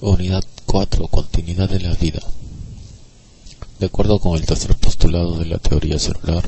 Unidad 4. Continuidad de la vida. De acuerdo con el tercer postulado de la teoría celular,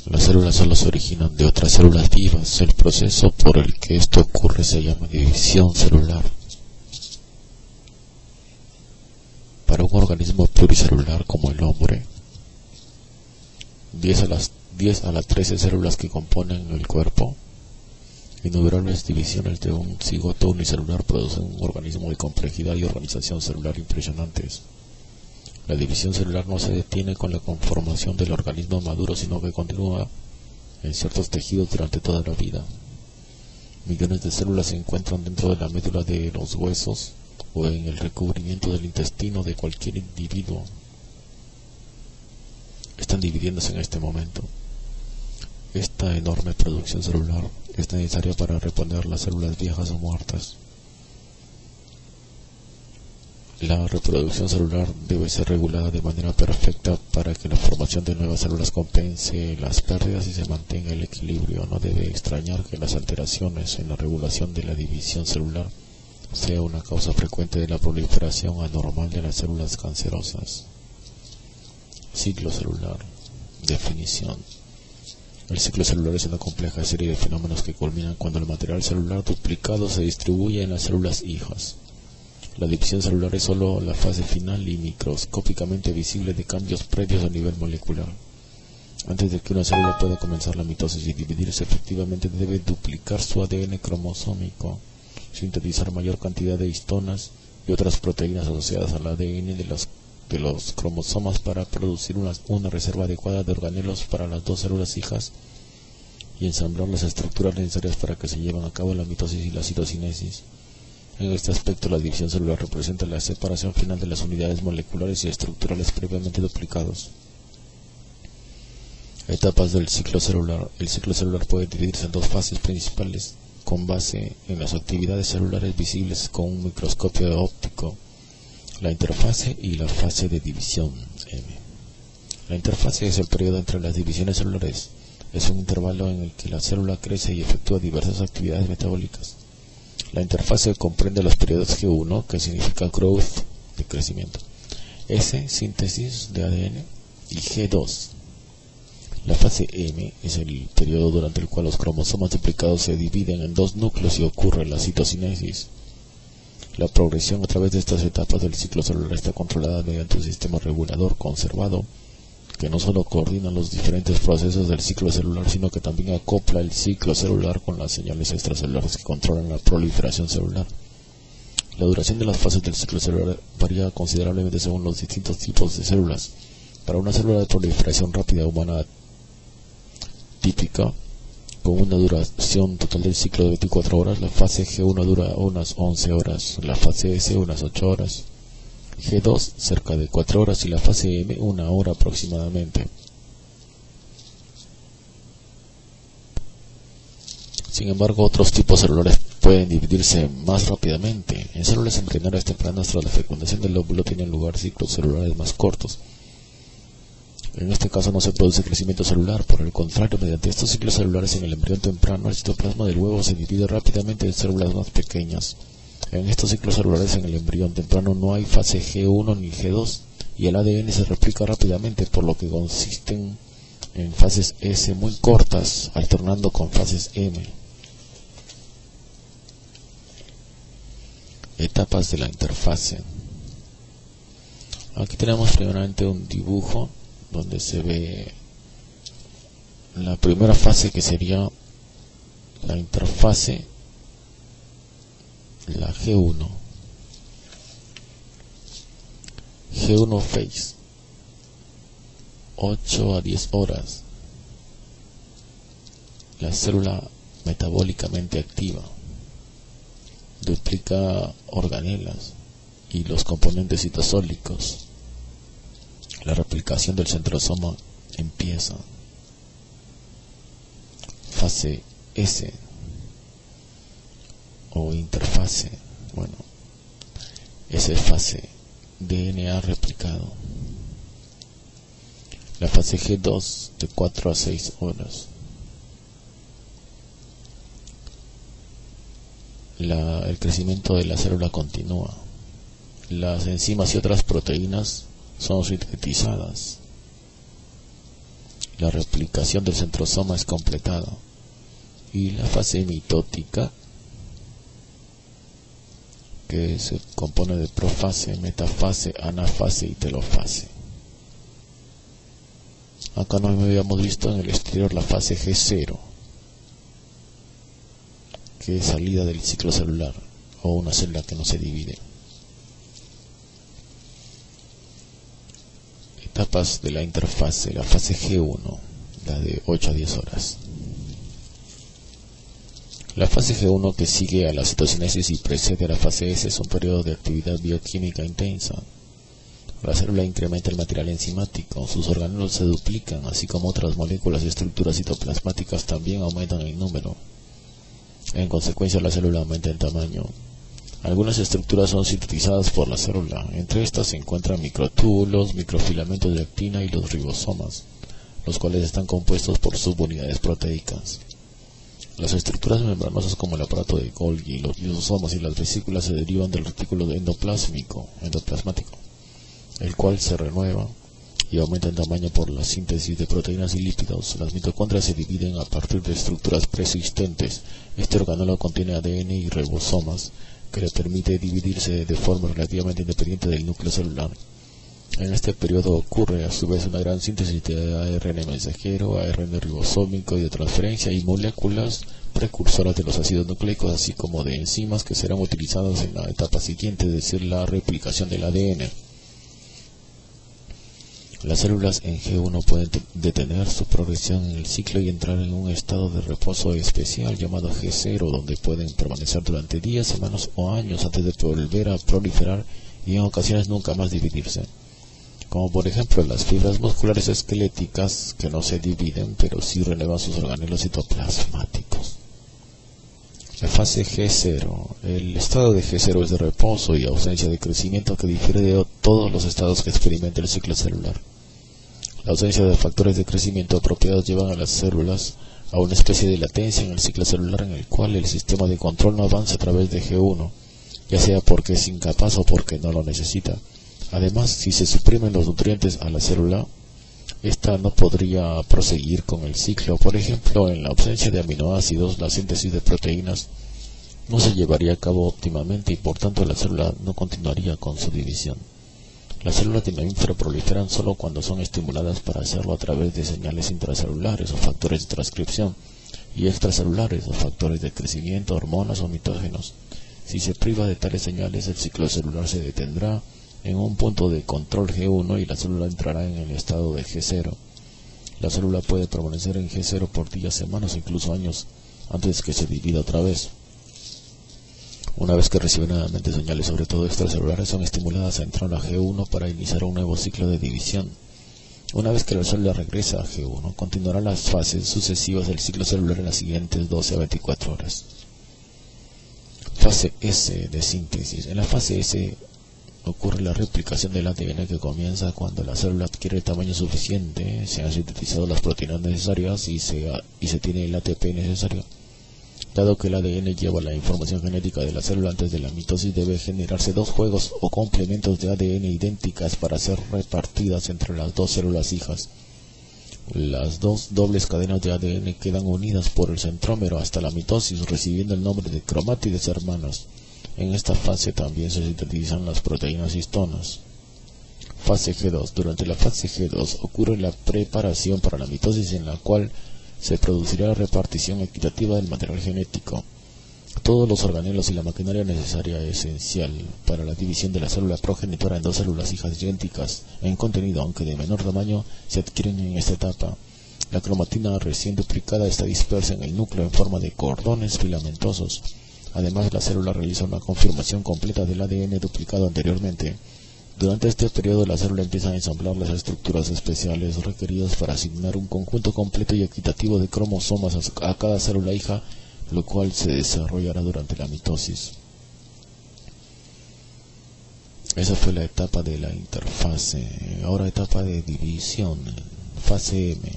las células solo se originan de otras células vivas. El proceso por el que esto ocurre se llama división celular. Para un organismo pluricelular como el hombre, 10 a las 13 células que componen el cuerpo, innumerables divisiones de un cigoto unicelular producen un organismo de complejidad y organización celular impresionantes. La división celular no se detiene con la conformación del organismo maduro, sino que continúa en ciertos tejidos durante toda la vida. Millones de células se encuentran dentro de la médula de los huesos o en el recubrimiento del intestino de cualquier individuo. Están dividiéndose en este momento. Esta enorme producción celular es necesaria para reponer las células viejas o muertas. La reproducción celular debe ser regulada de manera perfecta para que la formación de nuevas células compense las pérdidas y se mantenga el equilibrio. No debe extrañar que las alteraciones en la regulación de la división celular sea una causa frecuente de la proliferación anormal de las células cancerosas. Ciclo celular. Definición. El ciclo celular es una compleja serie de fenómenos que culminan cuando el material celular duplicado se distribuye en las células hijas. La división celular es solo la fase final y microscópicamente visible de cambios previos a nivel molecular. Antes de que una célula pueda comenzar la mitosis y dividirse efectivamente, debe duplicar su ADN cromosómico, sintetizar mayor cantidad de histonas y otras proteínas asociadas al ADN de los cromosomas para producir una reserva adecuada de organelos para las dos células hijas y ensamblar las estructuras necesarias para que se lleven a cabo la mitosis y la citocinesis. En este aspecto, la división celular representa la separación final de las unidades moleculares y estructurales previamente duplicados. Etapas del ciclo celular. El ciclo celular puede dividirse en dos fases principales, con base en las actividades celulares visibles con un microscopio óptico: la interfase y la fase de división M. La interfase es el periodo entre las divisiones celulares. Es un intervalo en el que la célula crece y efectúa diversas actividades metabólicas. La interfase comprende los periodos G1, que significa growth, de crecimiento, S, síntesis de ADN, y G2. La fase M es el periodo durante el cual los cromosomas duplicados se dividen en dos núcleos y ocurre la citocinesis. La progresión a través de estas etapas del ciclo celular está controlada mediante un sistema regulador conservado que no solo coordina los diferentes procesos del ciclo celular, sino que también acopla el ciclo celular con las señales extracelulares que controlan la proliferación celular. La duración de las fases del ciclo celular varía considerablemente según los distintos tipos de células. Para una célula de proliferación rápida humana típica, con una duración total del ciclo de 24 horas, la fase G1 dura unas 11 horas, la fase S unas 8 horas, G2 cerca de 4 horas y la fase M 1 hora aproximadamente. Sin embargo, otros tipos celulares pueden dividirse más rápidamente. En células embrionarias tempranas, tras la fecundación del óvulo, tienen lugar ciclos celulares más cortos. En este caso no se produce crecimiento celular. Por el contrario, mediante estos ciclos celulares en el embrión temprano, el citoplasma del huevo se divide rápidamente en células más pequeñas. En estos ciclos celulares en el embrión temprano no hay fase G1 ni G2 y el ADN se replica rápidamente, por lo que consisten en fases S muy cortas, alternando con fases M. Etapas de la interfase. Aquí tenemos primeramente un dibujo donde se ve la primera fase, que sería la interfase, la G1 phase, 8 a 10 horas. La célula metabólicamente activa duplica organelas y los componentes citosólicos. La replicación del centrosoma empieza. Fase S o interfase, S fase, DNA replicado. La fase G2 de 4 a 6 horas. el crecimiento de la célula continúa. Las enzimas y otras proteínas son sintetizadas. La replicación del centrosoma es completada. Y la fase mitótica, que se compone de profase, metafase, anafase y telofase. Acá no habíamos visto en el exterior la fase G0, que es salida del ciclo celular, o una célula que no se divide. Etapas de la interfase. La fase G1, la de 8 a 10 horas. La fase G1, que sigue a la citocinesis y precede a la fase S, es un periodo de actividad bioquímica intensa. La célula incrementa el material enzimático, sus organelos se duplican, así como otras moléculas y estructuras citoplasmáticas también aumentan en número. En consecuencia, la célula aumenta en tamaño. Algunas estructuras son sintetizadas por la célula. Entre estas se encuentran microtúbulos, microfilamentos de actina y los ribosomas, los cuales están compuestos por subunidades proteicas. Las estructuras membranosas como el aparato de Golgi, los lisosomas y las vesículas se derivan del retículo endoplasmático, el cual se renueva y aumenta en tamaño por la síntesis de proteínas y lípidos. Las mitocondrias se dividen a partir de estructuras preexistentes. Este organelo contiene ADN y ribosomas, que le permite dividirse de forma relativamente independiente del núcleo celular. En este periodo ocurre a su vez una gran síntesis de ARN mensajero, ARN ribosómico y de transferencia y moléculas precursoras de los ácidos nucleicos, así como de enzimas que serán utilizadas en la etapa siguiente, es decir, la replicación del ADN. Las células en G1 pueden detener su progresión en el ciclo y entrar en un estado de reposo especial llamado G0, donde pueden permanecer durante días, semanas o años antes de volver a proliferar y en ocasiones nunca más dividirse. Como por ejemplo las fibras musculares esqueléticas, que no se dividen pero sí relevan sus organelos citoplasmáticos. La fase G0. El estado de G0 es de reposo y ausencia de crecimiento, que difiere de todos los estados que experimenta el ciclo celular. La ausencia de factores de crecimiento apropiados llevan a las células a una especie de latencia en el ciclo celular, en el cual el sistema de control no avanza a través de G1, ya sea porque es incapaz o porque no lo necesita. Además, si se suprimen los nutrientes a la célula, esta no podría proseguir con el ciclo. Por ejemplo, en la ausencia de aminoácidos, la síntesis de proteínas no se llevaría a cabo óptimamente y por tanto la célula no continuaría con su división. Las células de mamífero proliferan solo cuando son estimuladas para hacerlo a través de señales intracelulares o factores de transcripción, y extracelulares o factores de crecimiento, hormonas o mitógenos. Si se priva de tales señales, el ciclo celular se detendrá en un punto de control G1 y la célula entrará en el estado de G0. La célula puede permanecer en G0 por días, semanas o incluso años antes que se divida otra vez. Una vez que recibe nuevamente señales, sobre todo extracelulares, son estimuladas a entrar a G1 para iniciar un nuevo ciclo de división. Una vez que la célula regresa a G1, continuarán las fases sucesivas del ciclo celular en las siguientes 12 a 24 horas. Fase S de síntesis. En la fase S ocurre la replicación del ADN, que comienza cuando la célula adquiere el tamaño suficiente, se han sintetizado las proteínas necesarias y se tiene el ATP necesario. Dado que el ADN lleva la información genética de la célula antes de la mitosis, debe generarse dos juegos o complementos de ADN idénticas para ser repartidas entre las dos células hijas. Las dos dobles cadenas de ADN quedan unidas por el centrómero hasta la mitosis, recibiendo el nombre de cromátides hermanas. En esta fase también se sintetizan las proteínas histonas. Fase G2. Durante la fase G2 ocurre la preparación para la mitosis, en la cual se producirá la repartición equitativa del material genético. Todos los organelos y la maquinaria necesaria esencial para la división de la célula progenitora en dos células hijas idénticas en contenido, aunque de menor tamaño, se adquieren en esta etapa. La cromatina recién duplicada está dispersa en el núcleo en forma de cordones filamentosos. Además, la célula realiza una confirmación completa del ADN duplicado anteriormente. Durante este periodo, la célula empieza a ensamblar las estructuras especiales requeridas para asignar un conjunto completo y equitativo de cromosomas a cada célula hija, lo cual se desarrollará durante la mitosis. Esa fue la etapa de la interfase. Ahora, etapa de división, fase M.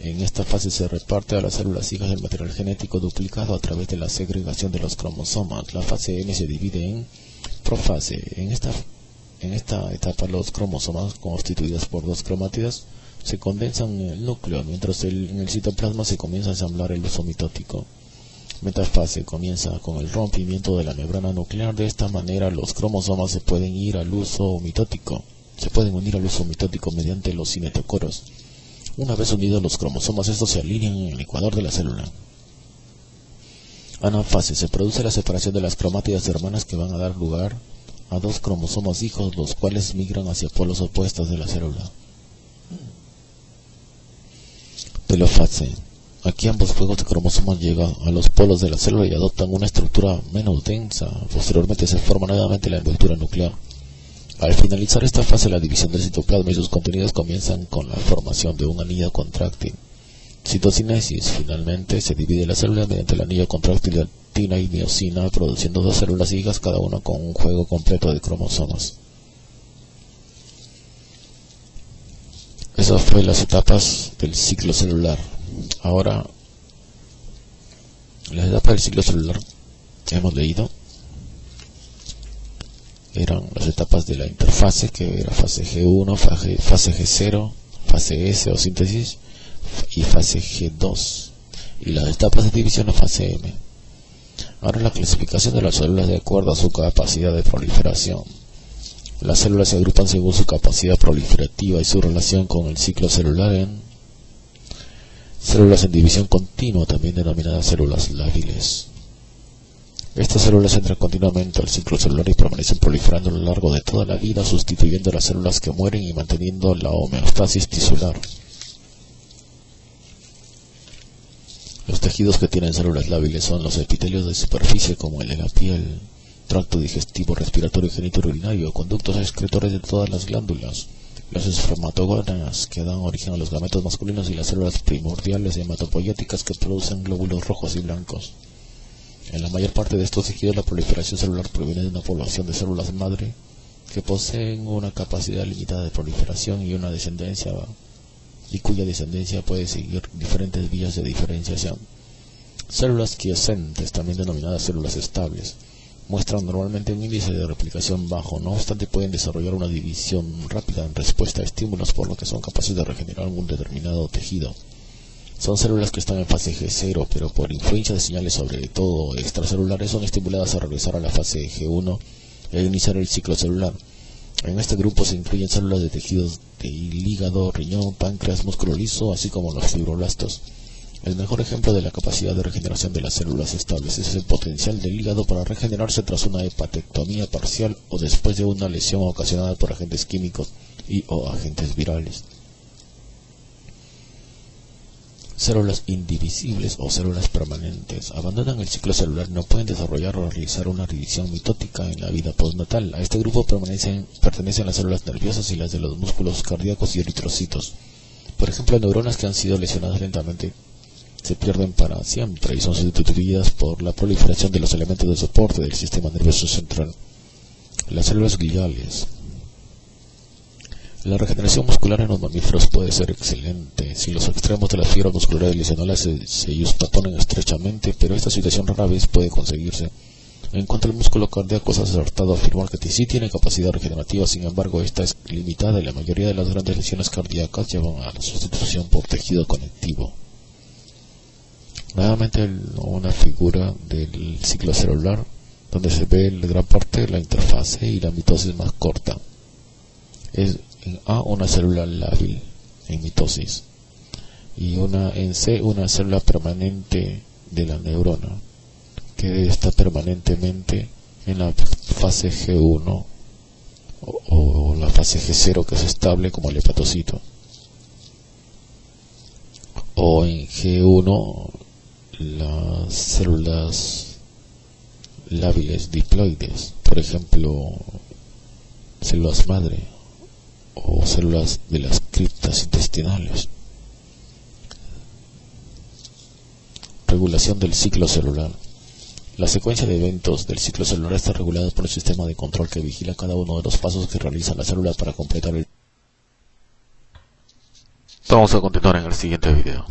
En esta fase se reparte a las células hijas el material genético duplicado a través de la segregación de los cromosomas. La fase M se divide en profase. En esta etapa los cromosomas, constituidos por dos cromátidas, se condensan en el núcleo, mientras en el citoplasma se comienza a ensamblar el uso mitótico. Metafase comienza con el rompimiento de la membrana nuclear. De esta manera los cromosomas se pueden unir al uso mitótico mediante los cinetocoros. Una vez unidos los cromosomas, estos se alinean en el ecuador de la célula. Anafase se produce la separación de las cromátidas hermanas que van a dar lugar a dos cromosomas hijos, los cuales migran hacia polos opuestos de la célula. Telofase. Aquí ambos juegos de cromosomas llegan a los polos de la célula y adoptan una estructura menos densa. Posteriormente se forma nuevamente la envoltura nuclear. Al finalizar esta fase, la división del citoplasma y sus contenidos comienzan con la formación de un anillo contráctil. Citocinesis. Finalmente se divide la célula mediante el anillo contráctil de actina y miosina, produciendo dos células hijas, cada una con un juego completo de cromosomas. Esas fueron las etapas del ciclo celular. Ahora, las etapas del ciclo celular que hemos leído eran las etapas de la interfase, que era fase G1, fase G0, fase S o síntesis y fase G2, y las etapas de división o fase M. Ahora la clasificación de las células de acuerdo a su capacidad de proliferación. Las células se agrupan según su capacidad proliferativa y su relación con el ciclo celular en células en división continua, también denominadas células lábiles. Estas células entran continuamente al ciclo celular y permanecen proliferando a lo largo de toda la vida, sustituyendo las células que mueren y manteniendo la homeostasis tisular. Los tejidos que tienen células lábiles son los epitelios de superficie, como el de la piel, tracto digestivo, respiratorio y genitourinario, conductos excretores de todas las glándulas, las espermatogonas que dan origen a los gametos masculinos y las células primordiales hematopoyéticas que producen glóbulos rojos y blancos. En la mayor parte de estos tejidos, la proliferación celular proviene de una población de células madre que poseen una capacidad limitada de proliferación y una descendencia, y cuya descendencia puede seguir diferentes vías de diferenciación. Células quiescentes, también denominadas células estables, muestran normalmente un índice de replicación bajo, no obstante pueden desarrollar una división rápida en respuesta a estímulos, por lo que son capaces de regenerar un determinado tejido. Son células que están en fase G0, pero por influencia de señales sobre todo extracelulares son estimuladas a regresar a la fase G1 e iniciar el ciclo celular. En este grupo se incluyen células de tejidos del hígado, riñón, páncreas, músculo liso, así como los fibroblastos. El mejor ejemplo de la capacidad de regeneración de las células estables es el potencial del hígado para regenerarse tras una hepatectomía parcial o después de una lesión ocasionada por agentes químicos y o agentes virales. Células indivisibles o células permanentes abandonan el ciclo celular y no pueden desarrollar o realizar una división mitótica en la vida postnatal. A este grupo pertenecen las células nerviosas y las de los músculos cardíacos y eritrocitos. Por ejemplo, neuronas que han sido lesionadas lentamente se pierden para siempre y son sustituidas por la proliferación de los elementos de soporte del sistema nervioso central. Las células gliales. La regeneración muscular en los mamíferos puede ser excelente si los extremos de las fibras musculares lesionales se yuxtaponen estrechamente, pero esta situación rara vez puede conseguirse. En cuanto al músculo cardíaco, es acertado afirmar que sí tiene capacidad regenerativa, sin embargo esta es limitada y la mayoría de las grandes lesiones cardíacas llevan a la sustitución por tejido conectivo. Nuevamente una figura del ciclo celular donde se ve en gran parte la interfase y la mitosis más corta. Es en A una célula lábil en mitosis y en C una célula permanente de la neurona que está permanentemente en la fase G1 o la fase G0, que es estable como el hepatocito, o en G1 las células lábiles diploides, por ejemplo células madre o células de las criptas intestinales. Regulación del ciclo celular. La secuencia de eventos del ciclo celular está regulada por el sistema de control que vigila cada uno de los pasos que realiza la célula para completar el Vamos a continuar en el siguiente video.